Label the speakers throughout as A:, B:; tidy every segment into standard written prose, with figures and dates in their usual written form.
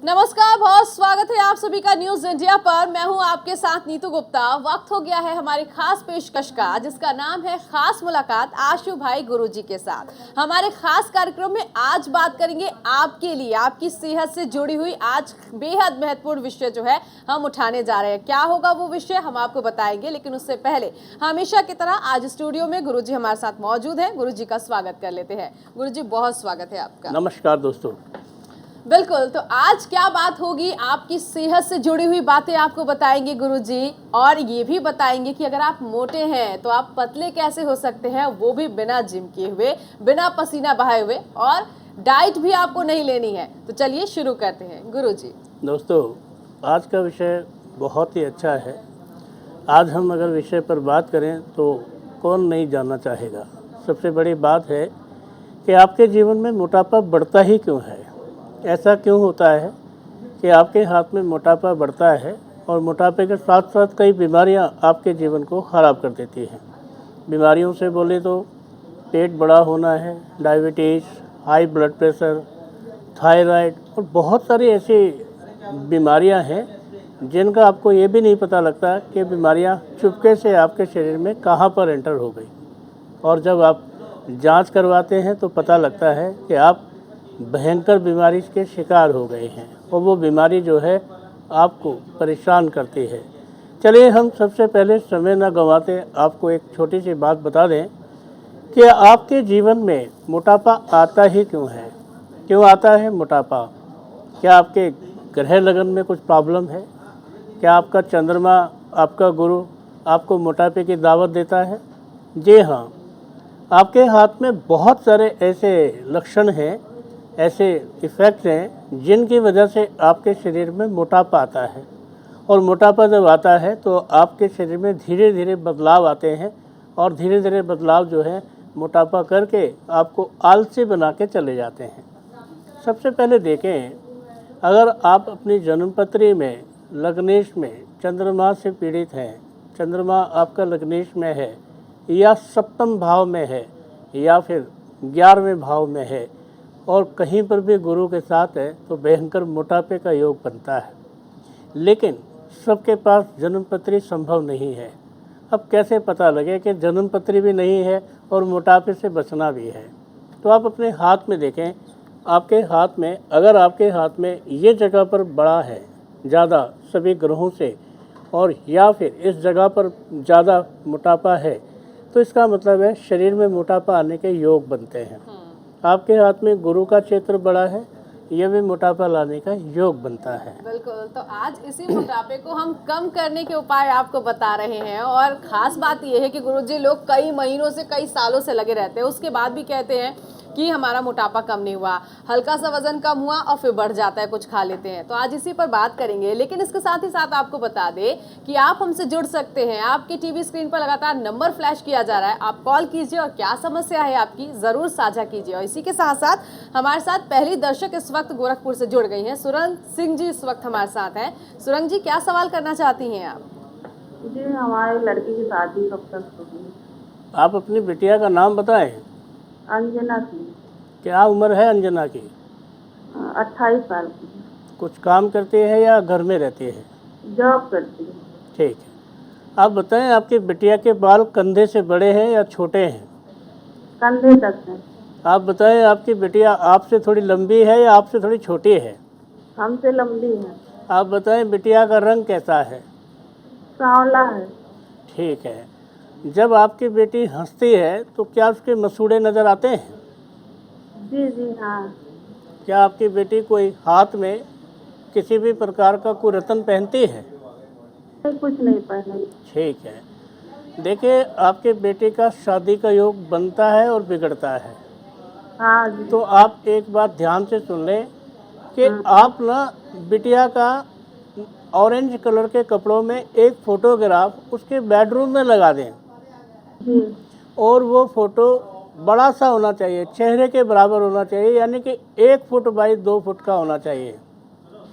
A: नमस्कार, बहुत स्वागत है आप सभी का न्यूज इंडिया पर। मैं हूं आपके साथ नीतू गुप्ता। वक्त हो गया है हमारी खास पेशकश का, जिसका नाम है खास मुलाकात आशु भाई गुरुजी के साथ। हमारे खास कार्यक्रम में आज बात करेंगे आपके लिए, आपकी सेहत से जुड़ी हुई आज बेहद महत्वपूर्ण विषय जो है हम उठाने जा रहे हैं। क्या होगा वो विषय हम आपको बताएंगे, लेकिन उससे पहले हमेशा की तरह आज स्टूडियो में गुरुजी हमारे साथ मौजूद है। गुरुजी का स्वागत कर लेते हैं। गुरुजी, बहुत स्वागत है आपका।
B: नमस्कार दोस्तों।
A: बिल्कुल, तो आज क्या बात होगी, आपकी सेहत से जुड़ी हुई बातें आपको बताएंगे गुरुजी, और ये भी बताएंगे कि अगर आप मोटे हैं तो आप पतले कैसे हो सकते हैं, वो भी बिना जिम किए हुए, बिना पसीना बहाए हुए, और डाइट भी आपको नहीं लेनी है। तो चलिए शुरू करते हैं गुरुजी।
B: दोस्तों, आज का विषय बहुत ही अच्छा है। आज हम अगर विषय पर बात करें तो कौन नहीं जानना चाहेगा। सबसे बड़ी बात है कि आपके जीवन में मोटापा बढ़ता ही क्यों है। ऐसा क्यों होता है कि आपके हाथ में मोटापा बढ़ता है और मोटापे के साथ साथ कई बीमारियां आपके जीवन को ख़राब कर देती हैं। बीमारियों से बोले तो पेट बड़ा होना है, diabetes, high blood pressure, thyroid और बहुत सारी ऐसी बीमारियां हैं जिनका आपको ये भी नहीं पता लगता कि बीमारियां चुपके से आपके शरीर में कहाँ पर एंटर हो गई। और जब आप जांच करवाते हैं तो पता लगता है कि आप भयंकर बीमारी के शिकार हो गए हैं और वो बीमारी जो है आपको परेशान करती है। चलिए हम सबसे पहले समय न गंवाते आपको एक छोटी सी बात बता दें कि आपके जीवन में मोटापा आता ही क्यों है। क्यों आता है मोटापा? क्या आपके ग्रह लगन में कुछ प्रॉब्लम है? क्या आपका चंद्रमा, आपका गुरु आपको मोटापे की दावत देता है? जी हाँ, आपके हाथ में बहुत सारे ऐसे लक्षण हैं, ऐसे इफ़ेक्ट हैं जिनकी वजह से आपके शरीर में मोटापा आता है। और मोटापा जब आता है तो आपके शरीर में धीरे धीरे बदलाव आते हैं और धीरे धीरे बदलाव जो है मोटापा करके आपको आलसी बना के चले जाते हैं। सबसे पहले देखें, अगर आप अपनी जन्मपत्री में लग्नेश में चंद्रमा से पीड़ित हैं, चंद्रमा आपका लग्नेश में है या सप्तम भाव में है या फिर 11वें भाव में है और कहीं पर भी गुरु के साथ है तो भयंकर मोटापे का योग बनता है। लेकिन सबके पास जन्मपत्री संभव नहीं है। अब कैसे पता लगे कि जन्मपत्री भी नहीं है और मोटापे से बचना भी है? तो आप अपने हाथ में देखें, आपके हाथ में, अगर आपके हाथ में ये जगह पर बड़ा है ज़्यादा सभी ग्रहों से, और या फिर इस जगह पर ज़्यादा मोटापा है, तो इसका मतलब है शरीर में मोटापा आने के योग बनते हैं। आपके हाथ में गुरु का क्षेत्र बड़ा है, यह भी मोटापा लाने का योग बनता है।
A: बिल्कुल, तो आज इसी मोटापे को हम कम करने के उपाय आपको बता रहे हैं। और खास बात यह है कि गुरुजी, लोग कई महीनों से, कई सालों से लगे रहते हैं, उसके बाद भी कहते हैं कि हमारा मोटापा कम नहीं हुआ, हल्का सा वजन कम हुआ और फिर बढ़ जाता है, कुछ खा लेते हैं। तो आज इसी पर बात करेंगे, लेकिन इसके साथ ही साथ आपको बता दें कि आप हमसे जुड़ सकते हैं। आपके टीवी स्क्रीन पर लगातार नंबर फ्लैश किया जा रहा है, आप कॉल कीजिए और क्या समस्या है आपकी ज़रूर साझा कीजिए। और इसी के साथ साथ हमारे साथ पहली दर्शक इस वक्त गोरखपुर से जुड़ गई हैं, सुरंग सिंह जी इस वक्त हमारे साथ हैं। सुरंग जी, क्या सवाल करना चाहती हैं आप?
C: जी, हमारे लड़की की शादी कब तक होगी?
B: आप अपनी बिटिया का नाम बताएं।
C: अंजना की।
B: क्या उम्र है अंजना की?
C: 28 साल की।
B: कुछ काम करती है या घर में रहती है?
C: जॉब करती है।
B: ठीक है, आप बताएं, आपकी बिटिया के बाल कंधे से बड़े हैं या छोटे हैं?
C: कंधे तक है।
B: आप बताएं, आपकी बिटिया आपसे थोड़ी लंबी है या आपसे थोड़ी छोटी है?
C: हमसे लंबी है।
B: आप बताएं, बिटिया का रंग कैसा है?
C: सांवला है।
B: ठीक है, जब आपकी बेटी हंसती है तो क्या उसके मसूड़े नज़र आते हैं?
C: जी जी हाँ।
B: क्या आपकी बेटी कोई हाथ में किसी भी प्रकार का कोई रत्न पहनती है?
C: कुछ नहीं पहने।
B: ठीक है, देखिए, आपके बेटे का शादी का योग बनता है और बिगड़ता है।
C: हाँ जी।
B: तो आप एक बात ध्यान से सुन लें कि आप ना बिटिया का ऑरेंज कलर के कपड़ों में एक फ़ोटोग्राफ उसके बेडरूम में लगा दें।
C: जी।
B: और वो फ़ोटो बड़ा सा होना चाहिए, चेहरे के बराबर होना चाहिए, यानी कि 1 फुट बाई 2 फुट का होना चाहिए।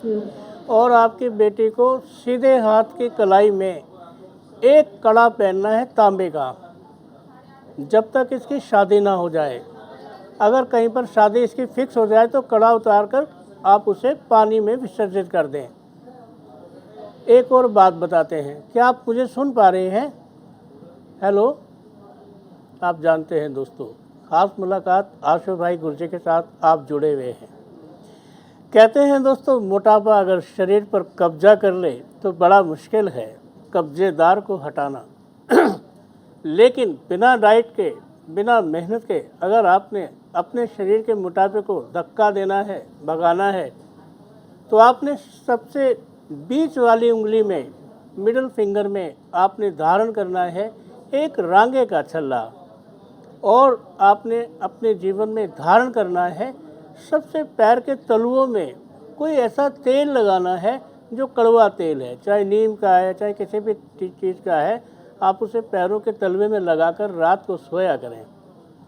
C: जी।
B: और आपकी बेटी को सीधे हाथ की कलाई में एक कड़ा पहनना है तांबे का, जब तक इसकी शादी ना हो जाए। अगर कहीं पर शादी इसकी फिक्स हो जाए तो कड़ा उतार कर आप उसे पानी में विसर्जित कर दें। एक और बात बताते हैं, क्या आप मुझे सुन पा रहे हैं? हेलो, आप जानते हैं दोस्तों, खास मुलाकात आशु भाई गुर्जे के साथ आप जुड़े हुए हैं। कहते हैं दोस्तों, मोटापा अगर शरीर पर कब्जा कर ले तो बड़ा मुश्किल है कब्जेदार को हटाना। लेकिन बिना डाइट के, बिना मेहनत के अगर आपने अपने शरीर के मोटापे को धक्का देना है, भगाना है, तो आपने सबसे बीच वाली उंगली में, मिडिल फिंगर में आपने धारण करना है एक रांगे का छल्ला, और आपने अपने जीवन में धारण करना है सबसे पैर के तलुओं में कोई ऐसा तेल लगाना है जो कड़वा तेल है, चाहे नीम का है, चाहे किसी भी चीज़ का है। आप उसे पैरों के तलवे में लगाकर रात को सोया करें।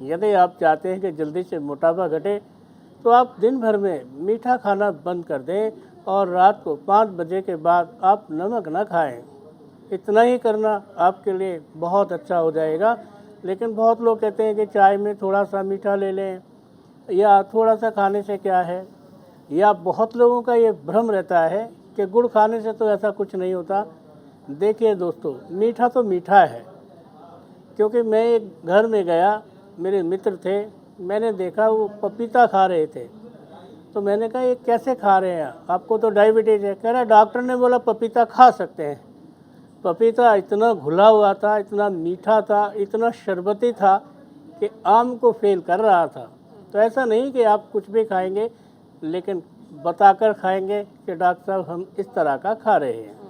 B: यदि आप चाहते हैं कि जल्दी से मोटापा घटे, तो आप दिन भर में मीठा खाना बंद कर दें और रात को 5 बजे के बाद आप नमक ना खाएं। इतना ही करना आपके लिए बहुत अच्छा हो जाएगा। लेकिन बहुत लोग कहते हैं कि चाय में थोड़ा सा मीठा ले लें, या थोड़ा सा खाने से क्या है, या बहुत लोगों का ये भ्रम रहता है कि गुड़ खाने से तो ऐसा कुछ नहीं होता। देखिए दोस्तों, मीठा तो मीठा है। क्योंकि मैं एक घर में गया, मेरे मित्र थे, मैंने देखा वो पपीता खा रहे थे, तो मैंने कहा ये कैसे खा रहे हैं, आपको तो डायबिटीज़ है। कह रहा डॉक्टर ने बोला पपीता खा सकते हैं। पपीता इतना घुला हुआ था, इतना मीठा था, इतना शरबती था कि आम को फेल कर रहा था। तो ऐसा नहीं कि आप कुछ भी खाएंगे, लेकिन बताकर खाएंगे कि डॉक्टर साहब हम इस तरह का खा रहे हैं।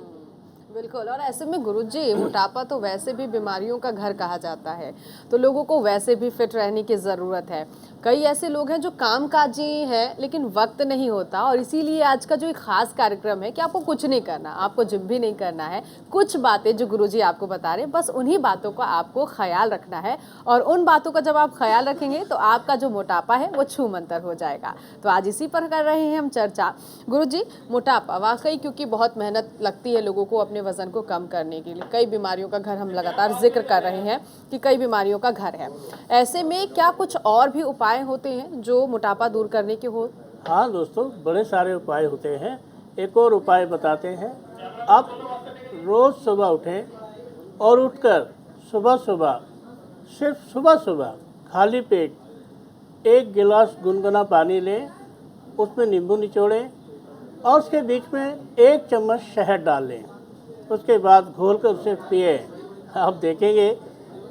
A: बिल्कुल। और ऐसे में गुरुजी, मोटापा तो वैसे भी बीमारियों का घर कहा जाता है, तो लोगों को वैसे भी फिट रहने की ज़रूरत है। कई ऐसे लोग हैं जो कामकाजी हैं लेकिन वक्त नहीं होता, और इसीलिए आज का जो एक ख़ास कार्यक्रम है कि आपको कुछ नहीं करना, आपको जिम भी नहीं करना है। कुछ बातें जो गुरुजी आपको बता रहे हैं, बस उन्हीं बातों का आपको ख्याल रखना है, और उन बातों का जब आप ख्याल रखेंगे तो आपका जो मोटापा है वो छू मंतर हो जाएगा। तो आज इसी पर कर रहे हैं हम चर्चा। गुरुजी, मोटापा वाकई क्योंकि बहुत मेहनत लगती है लोगों को अपने वजन को कम करने के लिए, कई बीमारियों का घर हम लगातार जिक्र कर रहे हैं कि कई बीमारियों का घर है। ऐसे में क्या कुछ और भी उपाय होते हैं जो मोटापा दूर करने के हो?
B: हाँ दोस्तों, बड़े सारे उपाय होते हैं। एक और उपाय बताते हैं। आप रोज़ सुबह उठें और उठकर सुबह सुबह, सिर्फ सुबह सुबह खाली पेट 1 गिलास गुनगुना पानी लें, उसमें नींबू निचोड़ें और उसके बीच में 1 चम्मच शहद डाल लें। उसके बाद घोल कर उसे पिए। आप देखेंगे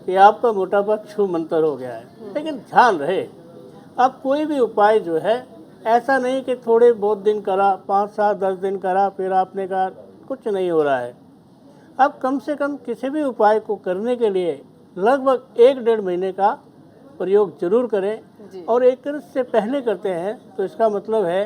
B: कि आपका मोटापा छू मंतर हो गया है। लेकिन ध्यान रहे, अब कोई भी उपाय जो है, ऐसा नहीं कि थोड़े बहुत दिन करा, 5, 7, 10 दिन करा, फिर आपने कहा कुछ नहीं हो रहा है। अब कम से कम किसी भी उपाय को करने के लिए लगभग 1-1.5 महीने का प्रयोग जरूर करें। और एक से पहले करते हैं तो इसका मतलब है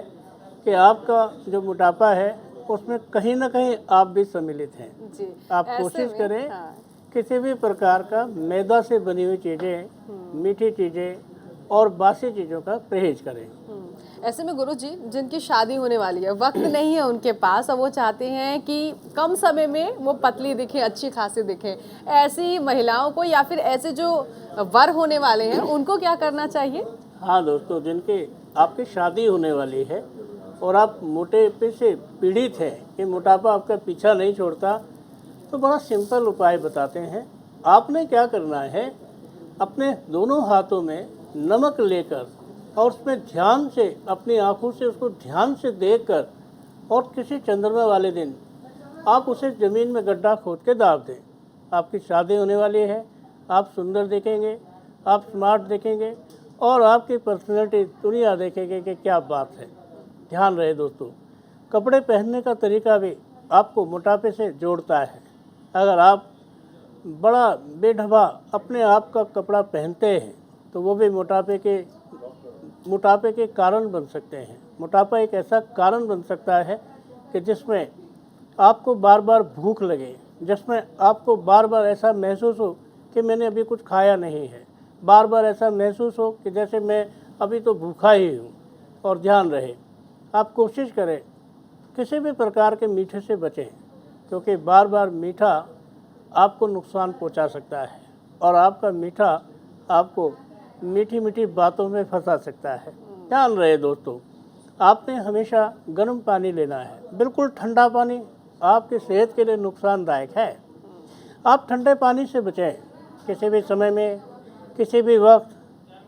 B: कि आपका जो मोटापा है उसमें कहीं ना कहीं आप भी सम्मिलित हैं।
A: जी।
B: आप कोशिश करें
A: हाँ।
B: किसी भी प्रकार का मैदा से बनी हुई चीज़ें, मीठी चीज़ें और बासी चीज़ों का परहेज करें।
A: ऐसे में गुरुजी, जिनकी शादी होने वाली है, वक्त नहीं है उनके पास, और वो चाहते हैं कि कम समय में वो पतली दिखें, अच्छी खासी दिखें, ऐसी महिलाओं को या फिर ऐसे जो वर होने वाले हैं उनको क्या करना चाहिए?
B: हाँ दोस्तों, जिनके आपकी शादी होने वाली है और आप मोटापे से पीड़ित हैं कि मोटापा आपका पीछा नहीं छोड़ता, तो बड़ा सिंपल उपाय बताते हैं। आपने क्या करना है, अपने दोनों हाथों में नमक लेकर और उसमें ध्यान से, अपनी आँखों से उसको ध्यान से देखकर, और किसी चंद्रमा वाले दिन आप उसे ज़मीन में गड्ढा खोद के दाब दें। आपकी शादी होने वाली है, आप सुंदर दिखेंगे, आप स्मार्ट दिखेंगे, और आपकी पर्सनैलिटी दुनिया देखेंगे कि क्या बात है। ध्यान रहे दोस्तों, कपड़े पहनने का तरीका भी आपको मोटापे से जोड़ता है। अगर आप बड़ा बेढबा अपने आप का कपड़ा पहनते हैं तो वो भी मोटापे के कारण बन सकते हैं। मोटापा एक ऐसा कारण बन सकता है कि जिसमें आपको बार बार भूख लगे, जिसमें आपको बार बार ऐसा महसूस हो कि मैंने अभी कुछ खाया नहीं है, बार बार ऐसा महसूस हो कि जैसे मैं अभी तो भूखा ही हूँ। और ध्यान रहे, आप कोशिश करें किसी भी प्रकार के मीठे से बचें, क्योंकि बार बार मीठा आपको नुकसान पहुंचा सकता है और आपका मीठा आपको मीठी मीठी बातों में फंसा सकता है। ध्यान रहे दोस्तों, आपने हमेशा गर्म पानी लेना है। बिल्कुल ठंडा पानी आपकी सेहत के लिए नुकसानदायक है। आप ठंडे पानी से बचें। किसी भी समय में, किसी भी वक्त,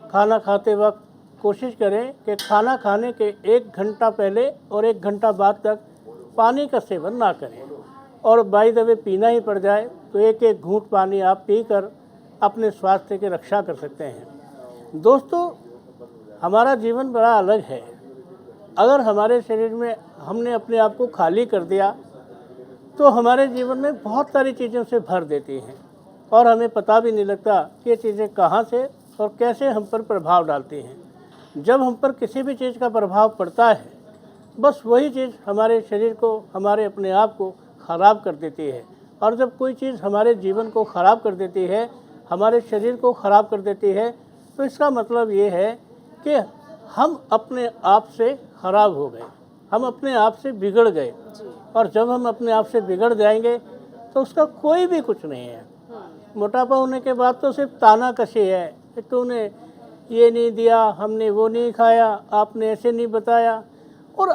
B: खाना खाते वक्त कोशिश करें कि खाना खाने के 1 घंटा पहले और 1 घंटा बाद तक पानी का सेवन ना करें। और बाय द वे पीना ही पड़ जाए तो एक एक घूंट पानी आप पीकर अपने स्वास्थ्य की रक्षा कर सकते हैं। दोस्तों, हमारा जीवन बड़ा अलग है। अगर हमारे शरीर में हमने अपने आप को खाली कर दिया तो हमारे जीवन में बहुत सारी चीज़ों से भर देती हैं और हमें पता भी नहीं लगता कि ये चीज़ें कहाँ से और कैसे हम पर प्रभाव डालती हैं। जब हम पर किसी भी चीज़ का प्रभाव पड़ता है, बस वही चीज़ हमारे शरीर को, हमारे अपने आप को ख़राब कर देती है। और जब कोई चीज़ हमारे जीवन को ख़राब कर देती है, हमारे शरीर को ख़राब कर देती है, तो इसका मतलब ये है कि हम अपने आप से ख़राब हो गए, हम अपने आप से बिगड़ गए। और जब हम अपने आप से बिगड़ जाएंगे तो उसका कोई भी कुछ नहीं है। मोटापा होने के बाद तो सिर्फ ताना कशी है कि तूने ये नहीं दिया, हमने वो नहीं खाया, आपने ऐसे नहीं बताया। और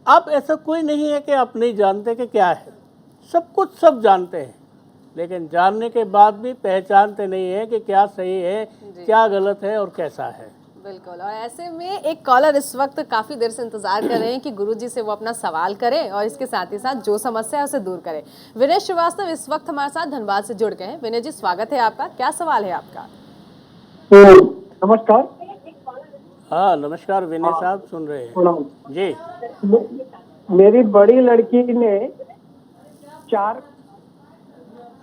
B: आप ऐसा कोई नहीं है कि आप नहीं जानते कि क्या है। सब कुछ सब जानते हैं, लेकिन जानने के बाद भी पहचानते नहीं है कि क्या सही है, क्या गलत है और कैसा है।
A: बिल्कुल। और ऐसे में एक कॉलर इस वक्त काफ़ी देर से इंतजार कर रहे हैं कि गुरुजी से वो अपना सवाल करें और इसके साथ ही साथ जो समस्या है उसे दूर करें। विनय श्रीवास्तव इस वक्त हमारे साथ धनबाद से जुड़ गए हैं। विनय जी, स्वागत है आपका। क्या सवाल है आपका?
D: नमस्कार।
B: हाँ नमस्कार विनय साहब, सुन रहे हैं जी।
D: मेरी बड़ी लड़की ने 4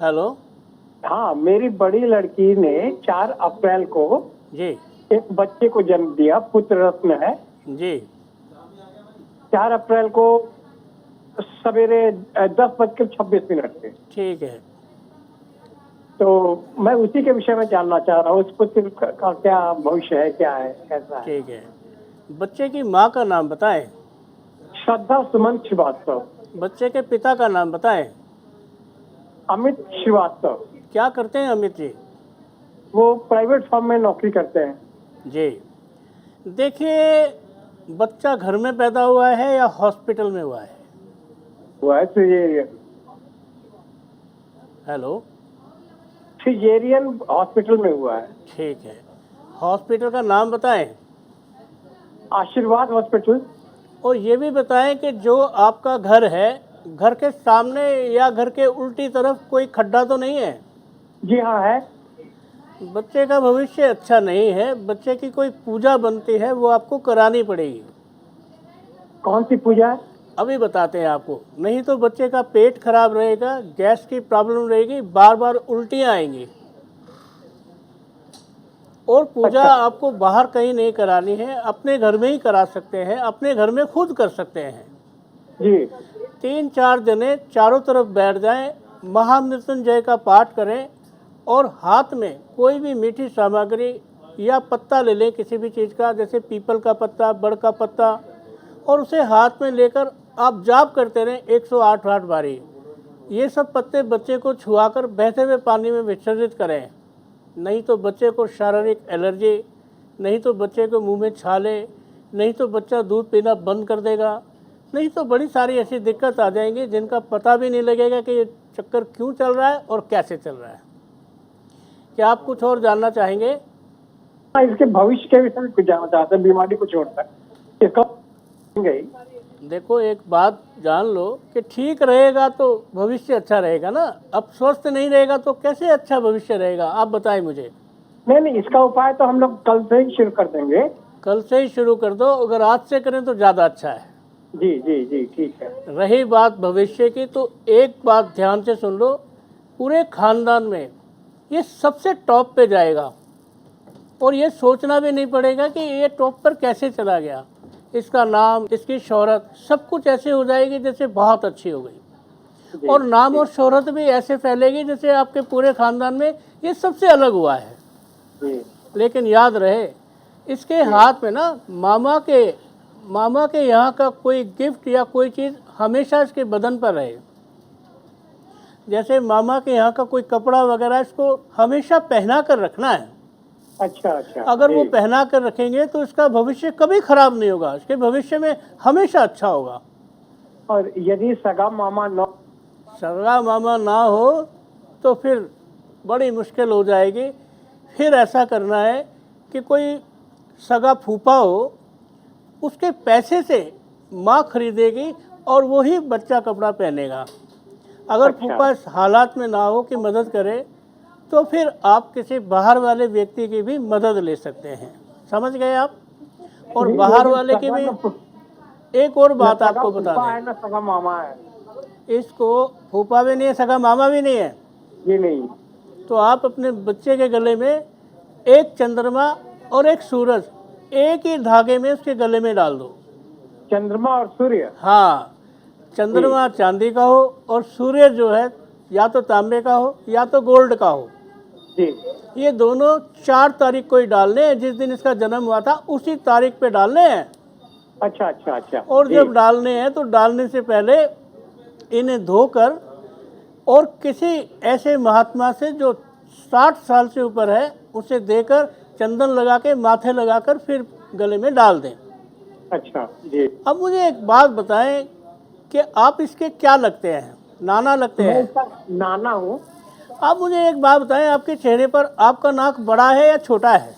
B: हेलो।
D: हाँ, मेरी बड़ी लड़की ने 4 अप्रैल को
B: जी
D: एक बच्चे को जन्म दिया, पुत्र रत्न है
B: जी।
D: 4 अप्रैल को सवेरे 10:26 पे।
B: ठीक है।
D: तो मैं उसी के विषय में जानना चाह रहा हूँ, उस पुत्र का क्या भविष्य है, क्या है, कैसा है?
B: ठीक है। बच्चे की माँ का नाम बताएं।
D: श्रद्धा सुमन श्रीवास्तव।
B: बच्चे के पिता का नाम बताएं।
D: अमित श्रीवास्तव।
B: क्या करते हैं अमित जी?
D: वो प्राइवेट फर्म में नौकरी करते हैं।
B: जी देखिए, बच्चा घर में पैदा हुआ है या हॉस्पिटल में हुआ है?
D: वो है
B: हेलो।
D: सिजेरियन हॉस्पिटल में हुआ है।
B: ठीक है। हॉस्पिटल का नाम बताएं।
D: आशीर्वाद हॉस्पिटल।
B: और ये भी बताएं कि जो आपका घर है, घर के सामने या घर के उल्टी तरफ कोई खड्डा तो नहीं है?
D: जी हाँ है।
B: बच्चे का भविष्य अच्छा नहीं है। बच्चे की कोई पूजा बनती है, वो आपको करानी पड़ेगी।
D: कौन सी पूजा?
B: अभी बताते हैं आपको। नहीं तो बच्चे का पेट खराब रहेगा, गैस की प्रॉब्लम रहेगी, बार बार उल्टियाँ आएंगी। और पूजा आपको बाहर कहीं नहीं करानी है, अपने घर में ही करा सकते हैं, अपने घर में खुद कर सकते हैं
D: जी।
B: 3-4 जने चारों तरफ बैठ जाएं, महामृत्युंजय का पाठ करें और हाथ में कोई भी मीठी सामग्री या पत्ता ले लें किसी भी चीज़ का, जैसे पीपल का पत्ता, बड़ का पत्ता, और उसे हाथ में लेकर आप जाप करते रहें 108 बारी। ये सब पत्ते बच्चे को छुआकर बहते हुए पानी में विसर्जित करें। नहीं तो बच्चे को शारीरिक एलर्जी, नहीं तो बच्चे को मुंह में छाले, नहीं तो बच्चा दूध पीना बंद कर देगा, नहीं तो बड़ी सारी ऐसी दिक्कत आ जाएंगी जिनका पता भी नहीं लगेगा कि ये चक्कर क्यों चल रहा है और कैसे चल रहा है। क्या आप कुछ और जानना चाहेंगे?
D: इसके भविष्य के विषय में कुछ जानना चाहते हैं, बीमारी को छोड़कर इसका गई।
B: देखो, एक बात जान लो कि ठीक रहेगा तो भविष्य अच्छा रहेगा ना। अब स्वस्थ नहीं रहेगा तो कैसे अच्छा भविष्य रहेगा, आप बताएं मुझे।
D: नहीं, इसका उपाय तो हम लोग कल से ही शुरू कर देंगे।
B: कल से ही शुरू कर दो, अगर आज से करें तो ज़्यादा अच्छा है।
D: जी जी जी, ठीक है।
B: रही बात भविष्य की, तो एक बात ध्यान से सुन लो, पूरे खानदान में ये सबसे टॉप पे जाएगा और ये सोचना भी नहीं पड़ेगा कि ये टॉप पर कैसे चला गया। इसका नाम, इसकी शोहरत, सब कुछ ऐसे हो जाएगी जैसे बहुत अच्छी हो गई। और नाम और शोहरत भी ऐसे फैलेगी जैसे आपके पूरे खानदान में ये सबसे अलग हुआ है।
D: जी।
B: लेकिन याद रहे, इसके हाथ में ना मामा के यहाँ का कोई गिफ्ट या कोई चीज़ हमेशा इसके बदन पर रहे। जैसे मामा के यहाँ का कोई कपड़ा वगैरह इसको हमेशा पहना कर रखना है।
D: अच्छा अच्छा।
B: अगर वो
D: जी।
B: पहना कर रखेंगे तो इसका भविष्य कभी खराब नहीं होगा, इसके भविष्य में हमेशा अच्छा होगा।
D: और यदि सगा मामा न
B: सगा मामा ना हो तो फिर बड़ी मुश्किल हो जाएगी। फिर ऐसा करना है कि कोई सगा फूफा हो, उसके पैसे से माँ खरीदेगी और वही बच्चा कपड़ा पहनेगा। अगर
D: अच्छा।
B: फूफा इस हालात में ना हो कि मदद करे तो फिर आप किसी बाहर वाले व्यक्ति की भी मदद ले सकते हैं। समझ गए आप? और बाहर
D: लेकिन
B: वाले की
D: सगा
B: भी
D: न
B: एक और
D: न
B: बात
D: सगा
B: आपको बता
D: फूफा
B: दें,
D: है न सगा मामा है।
B: इसको फूफा भी नहीं है, सगा मामा भी नहीं है,
D: जी नहीं।
B: तो आप अपने बच्चे के गले में एक चंद्रमा और एक सूरज एक ही धागे में उसके गले में डाल दो।
D: चंद्रमा और सूर्य।
B: हाँ, चंद्रमा चांदी का हो और सूर्य जो है या तो तांबे का हो या तो गोल्ड का हो।
D: जी।
B: ये दोनों 4 तारीख को ही डालने हैं, जिस दिन इसका जन्म हुआ था उसी तारीख पे डालने हैं।
D: अच्छा अच्छा अच्छा।
B: और
D: जी।
B: जब डालने हैं तो डालने से पहले इन्हें धोकर और किसी ऐसे महात्मा से जो 60 साल से ऊपर है उसे देकर चंदन लगा के माथे लगाकर फिर गले में डाल दें।
D: अच्छा। जी।
B: अब मुझे एक बात बताएं कि आप इसके क्या लगते हैं? नाना लगते
D: मैं
B: हैं?
D: इसका नाना हूँ।
B: आप मुझे एक बात बताएं, आपके चेहरे पर आपका नाक बड़ा है या छोटा है?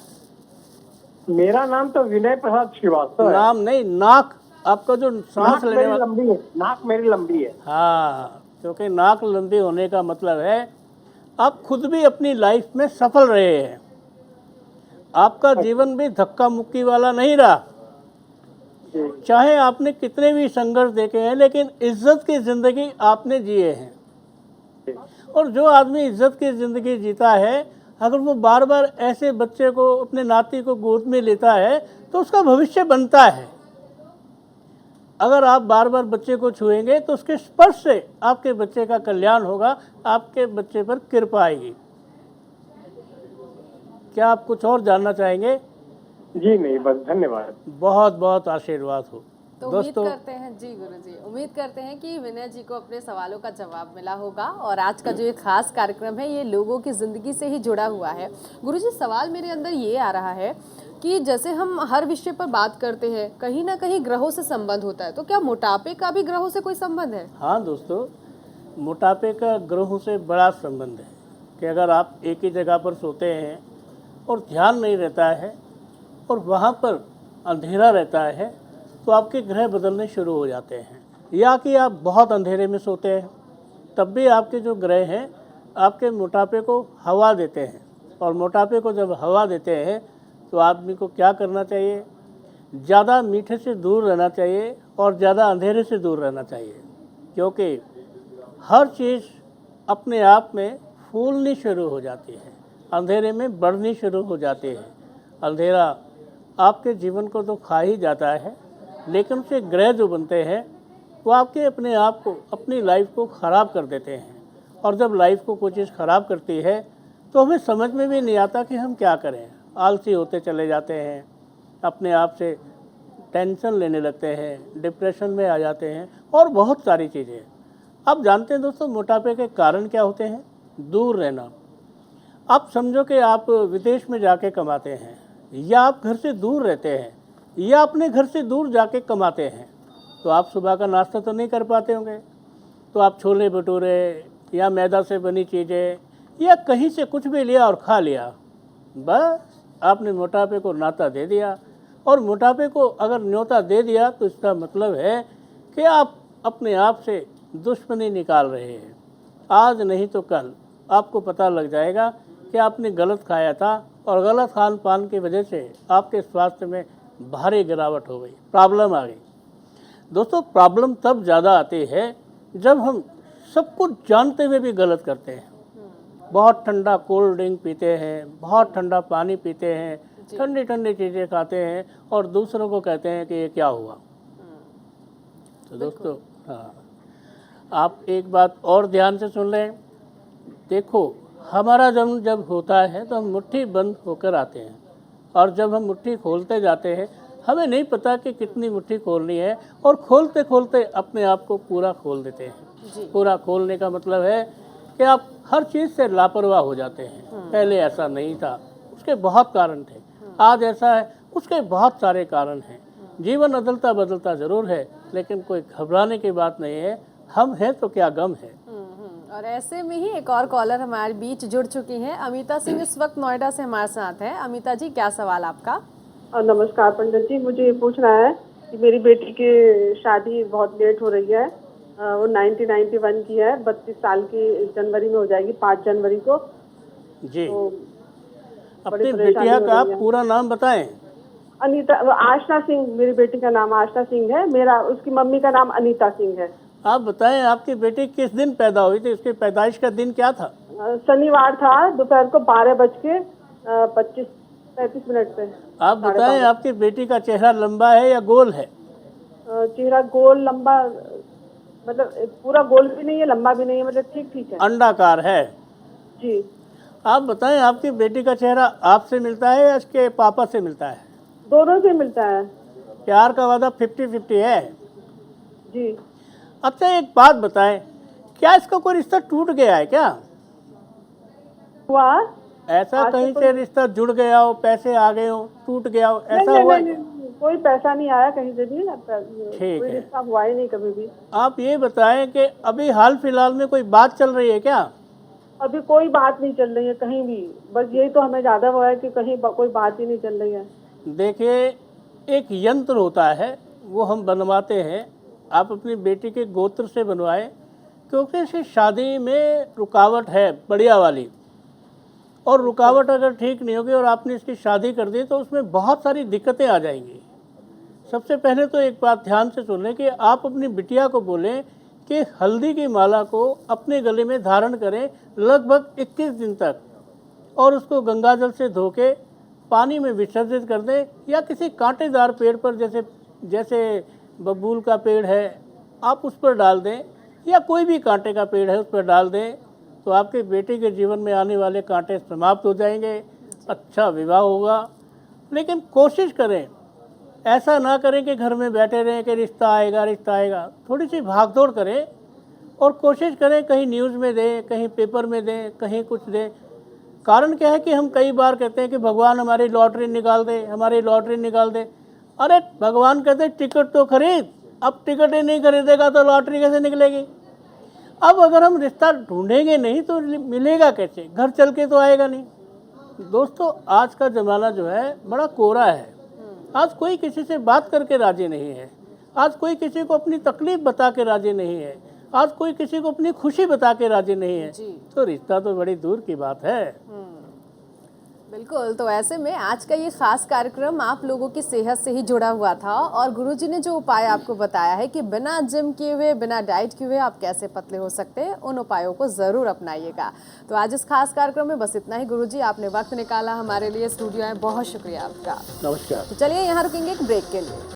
D: मेरा नाम तो विनय प्रसाद श्रीवास्तव है।
B: नाम नहीं, नाक, आपका जो सांस
D: नाक
B: लेने
D: मेरी
B: वाला।
D: लंबी है, नाक मेरी लंबी है।
B: हाँ, क्योंकि नाक लंबी होने का मतलब है आप खुद भी अपनी लाइफ में सफल रहे हैं, आपका जीवन भी धक्का मुक्की वाला नहीं रहा।
D: जी।
B: चाहे आपने कितने भी संघर्ष देखे हैं लेकिन इज्जत की ज़िंदगी आपने जिए हैं। और जो आदमी इज्जत की ज़िंदगी जीता है, अगर वो बार बार ऐसे बच्चे को, अपने नाती को गोद में लेता है तो उसका भविष्य बनता है। अगर आप बार बार बच्चे को छुएंगे तो उसके स्पर्श से आपके बच्चे का कल्याण होगा, आपके बच्चे पर कृपा आएगी। क्या आप कुछ और जानना चाहेंगे?
D: जी नहीं, बस धन्यवाद।
B: बहुत बहुत आशीर्वाद हो।
A: तो उम्मीद करते हैं जी गुरुजी, उम्मीद करते हैं कि विनय जी को अपने सवालों का जवाब मिला होगा। और आज का जो ये खास कार्यक्रम है ये लोगों की ज़िंदगी से ही जुड़ा हुआ है। गुरुजी, सवाल मेरे अंदर ये आ रहा है कि जैसे हम हर विषय पर बात करते हैं, कहीं ना कहीं ग्रहों से संबंध होता है, तो क्या मोटापे का भी ग्रहों से कोई संबंध है?
B: हाँ दोस्तों, मोटापे का ग्रहों से बड़ा संबंध है कि अगर आप एक ही जगह पर सोते हैं और ध्यान नहीं रहता है और वहाँ पर अंधेरा रहता है तो आपके ग्रह बदलने शुरू हो जाते हैं। या कि आप बहुत अंधेरे में सोते हैं तब भी आपके जो ग्रह हैं आपके मोटापे को हवा देते हैं। और मोटापे को जब हवा देते हैं तो आदमी को क्या करना चाहिए? ज़्यादा मीठे से दूर रहना चाहिए और ज़्यादा अंधेरे से दूर रहना चाहिए, क्योंकि हर चीज़ अपने आप में फूलनी शुरू हो जाती है, अंधेरे में बढ़नी शुरू हो जाती है। अंधेरा आपके जीवन को तो खा ही जाता है, लेकिन उसके ग्रह जो बनते हैं वो आपके अपने आप को, अपनी लाइफ को ख़राब कर देते हैं। और जब लाइफ को कोई चीज़ ख़राब करती है तो हमें समझ में भी नहीं आता कि हम क्या करें। आलसी होते चले जाते हैं, अपने आप से टेंशन लेने लगते हैं, डिप्रेशन में आ जाते हैं और बहुत सारी चीज़ें। आप जानते हैं दोस्तों, मोटापे के कारण क्या होते हैं? दूर रहना। आप समझो कि आप विदेश में जाके कमाते हैं या आप घर से दूर रहते हैं या अपने घर से दूर जाके कमाते हैं, तो आप सुबह का नाश्ता तो नहीं कर पाते होंगे। तो आप छोले भटूरे या मैदा से बनी चीज़ें या कहीं से कुछ भी लिया और खा लिया, बस आपने मोटापे को न्योता दे दिया। और मोटापे को अगर न्योता दे दिया तो इसका मतलब है कि आप अपने आप से दुश्मनी निकाल रहे हैं। आज नहीं तो कल आपको पता लग जाएगा कि आपने गलत खाया था और गलत खान पान की वजह से आपके स्वास्थ्य में भारी गिरावट हो गई, प्रॉब्लम आ गई। दोस्तों, प्रॉब्लम तब ज़्यादा आती है जब हम सब कुछ जानते हुए भी गलत करते हैं। बहुत ठंडा कोल्ड ड्रिंक पीते हैं, बहुत ठंडा पानी पीते हैं, ठंडी ठंडी चीज़ें खाते हैं और दूसरों को कहते हैं कि ये क्या हुआ। तो दोस्तों, हाँ, आप एक बात और ध्यान से सुन लें। देखो, हमारा जन्म जब होता है तो हम मुट्ठी बंद होकर आते हैं और जब हम मुट्ठी खोलते जाते हैं हमें नहीं पता कि कितनी मुट्ठी खोलनी है और खोलते खोलते अपने आप को पूरा खोल देते हैं। पूरा खोलने का मतलब है कि आप हर चीज़ से लापरवाह हो जाते हैं। पहले ऐसा नहीं था, उसके बहुत कारण थे। आज ऐसा है, उसके बहुत सारे कारण हैं। जीवन अदलता बदलता ज़रूर है, लेकिन कोई घबराने की बात नहीं है। हम हैं तो क्या गम है।
A: और ऐसे में ही एक और कॉलर हमारे बीच जुड़ चुकी हैं। अमिता सिंह इस वक्त नोएडा से हमारे साथ है। अमिता जी, क्या सवाल आपका?
E: नमस्कार पंडित जी, मुझे ये पूछना है कि मेरी बेटी की शादी बहुत लेट हो रही है। वो 1991 की है, 32 साल की जनवरी में हो जाएगी, 5 जनवरी को।
B: जी,
E: तो
B: अपनी
E: बड़ी परेशानी
B: बिटिया
E: हो
B: का
E: रही है।
B: पूरा नाम बताएं।
E: अनीता, आशना सिंह, मेरी बेटी का नाम आशना सिंह है। मेरा, उसकी मम्मी का नाम अनीता सिंह है।
B: आप बताएं, आपकी बेटी किस दिन पैदा हुई थी? उसकी पैदाइश का दिन क्या था?
E: शनिवार था, दोपहर को 12:25-35 पे।
B: आप बताएं, आपकी बेटी का चेहरा लंबा है या गोल है?
E: चेहरा गोल लंबा, मतलब पूरा गोल भी नहीं है, लंबा भी नहीं है, मतलब ठीक ठीक है
B: अंडाकार है।
E: जी।
B: आप बताएं, आपकी बेटी का चेहरा आपसे मिलता है या इसके पापा से मिलता है?
E: दोनों से मिलता है
B: प्यार का वादा 50-50 है।
E: जी।
B: अच्छा, एक बात बताएं, क्या इसका कोई रिश्ता टूट गया है क्या?
E: हुआ?
B: ऐसा
E: आज
B: कहीं
E: तो
B: से रिश्ता जुड़ गया हो, पैसे आ गए हो, टूट गया हो,
E: नहीं,
B: ऐसा
E: नहीं,
B: हुआ?
E: नहीं, नहीं, कोई पैसा नहीं आया कहीं से भी। कोई
B: है।
E: रिश्ता हुआ ही नहीं कभी भी।
B: आप ये बताएं कि अभी हाल फिलहाल में कोई बात चल रही है क्या?
E: अभी कोई बात नहीं चल रही है कहीं भी। बस यही तो हमें ज्यादा हुआ है कि कहीं कोई बात ही नहीं चल रही है।
B: देखिए, एक यंत्र होता है, वो हम बनवाते हैं। आप अपनी बेटी के गोत्र से बनवाएं, क्योंकि इसकी शादी में रुकावट है बढ़िया वाली, और रुकावट अगर ठीक नहीं होगी और आपने इसकी शादी कर दी तो उसमें बहुत सारी दिक्कतें आ जाएंगी। सबसे पहले तो एक बात ध्यान से सुन लें कि आप अपनी बिटिया को बोलें कि हल्दी की माला को अपने गले में धारण करें लगभग 21 दिन तक, और उसको गंगाजल से धो के पानी में विसर्जित कर दें, या किसी कांटेदार पेड़ पर, जैसे बबूल का पेड़ है, आप उस पर डाल दें, या कोई भी कांटे का पेड़ है उस पर डाल दें, तो आपके बेटे के जीवन में आने वाले कांटे समाप्त हो जाएंगे, अच्छा विवाह होगा। लेकिन कोशिश करें, ऐसा ना करें कि घर में बैठे रहें कि रिश्ता आएगा रिश्ता आएगा। थोड़ी सी भागदौड़ करें और कोशिश करें, कहीं न्यूज़ में दें, कहीं पेपर में दें, कहीं कुछ दें। कारण क्या है कि हम कई बार कहते हैं कि भगवान हमारी लॉटरी निकाल दे, हमारी लॉटरी निकाल दे। अरे भगवान कहते टिकट तो खरीद, अब टिकट ही नहीं खरीदेगा तो लॉटरी कैसे निकलेगी? अब अगर हम रिश्ता ढूंढेंगे नहीं तो मिलेगा कैसे? घर चल के तो आएगा नहीं। दोस्तों, आज का ज़माना जो है बड़ा कोरा है। आज कोई किसी से बात करके राजी नहीं है। आज कोई किसी को अपनी तकलीफ बता के राजी नहीं है। आज कोई किसी को अपनी खुशी बता के राजी नहीं है। तो रिश्ता तो बड़ी दूर की बात है।
A: बिल्कुल। तो ऐसे में आज का ये खास कार्यक्रम आप लोगों की सेहत से ही जुड़ा हुआ था, और गुरुजी ने जो उपाय आपको बताया है कि बिना जिम किए हुए, बिना डाइट किए हुए आप कैसे पतले हो सकते हैं, उन उपायों को ज़रूर अपनाइएगा। तो आज इस खास कार्यक्रम में बस इतना ही। गुरुजी, आपने वक्त निकाला हमारे लिए, स्टूडियो में, बहुत शुक्रिया आपका।
B: नमस्कार।
A: तो चलिए यहाँ रुकेंगे एक ब्रेक के लिए।